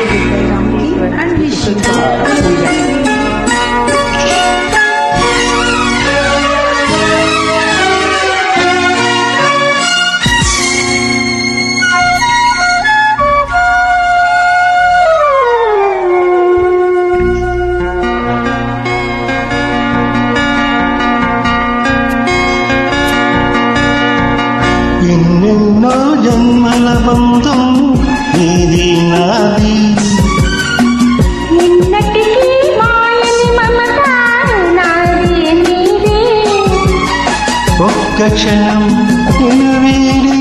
and wishing ఎన్నెన్నో జన్మల బంధం నీది నాది, ఎన్నటికీ మాయని మమత నాది నీది. ఒక్క క్షణం నిన్ను వీడి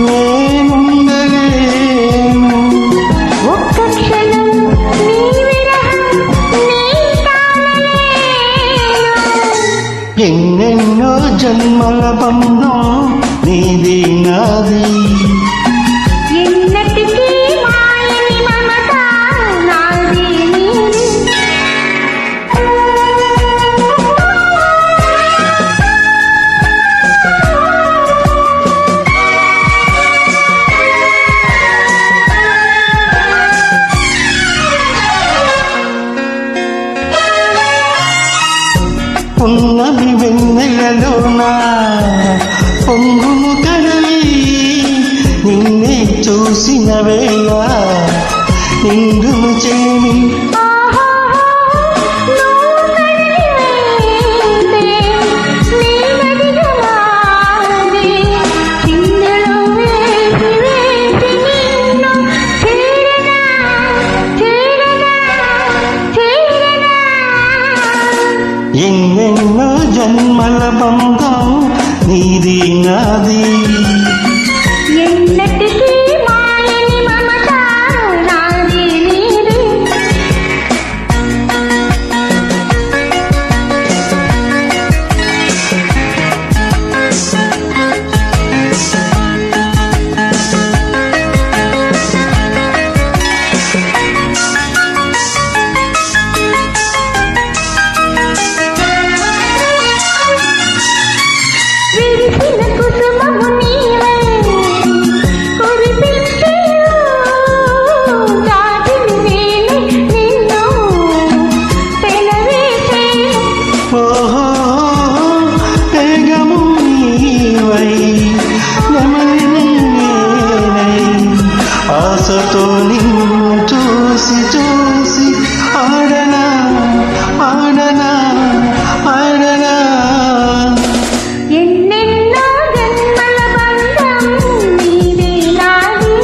నేనుండలేను, ఒక్క క్షణం నీ విరహం నీ తాళలేను. ఎన్నెన్నో జన్మల బంధం నీది నాది, ఎన్నటికీ మాయని మమత నాది నీది. ఉన్నది వెన్నెలలోనా పొంగుము కడలి, నిన్నే చూసిన వేళ నిండును చేమి ఎన్నెన్నో జన్మల బంధం నీది నాది, ఎన్నటికీ మాయని మమత నాది నీది. విరిసిన కుసుమము నీవై కురిపించెను, దాటిని నేనే నిన్ను పెనవేసెను. ఓహో వేగము నీవై నెమలి నేనై, ఆశతో నిన్ను చూసి చూసి ఆడనా ఆడనా ఆడనా. ఎన్నెన్నో జన్మల బంధం నీది నాది,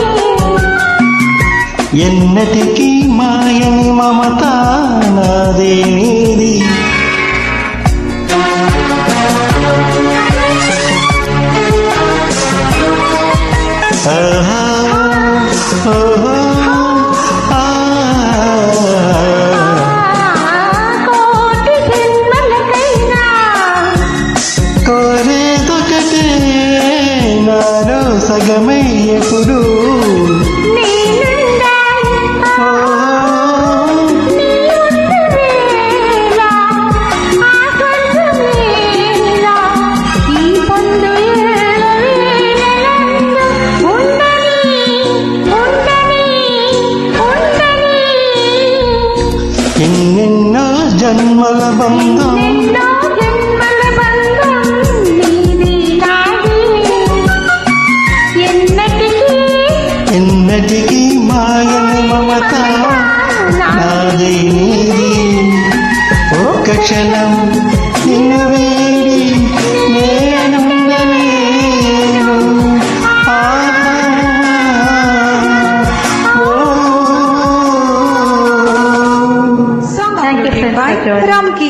ఎన్నటికీ మాయని మమత నాదే నీది. ఆహా, ఓహో, ఆ. కోటి జన్మలకైనా కోరేదొకటే నాలో సగమై ఎప్పుడు నేనుండాలి. నీ ఉన్న వేళ ఆ స్వర్గమేలా, ఈ పొందు ఎల్లవేళలందు ఉండని ఉండని ఉండని. ఎన్నెన్నో జన్మల బంధం ఎన్నో జన్మల బంధం నీది నాది, ఎన్నటికీ మాయని మమత నాదే నీది. ఒక్క క్షణం నిన్ను వీడి నేనుండలేను. ఆహా, ఓ. song by Ramki.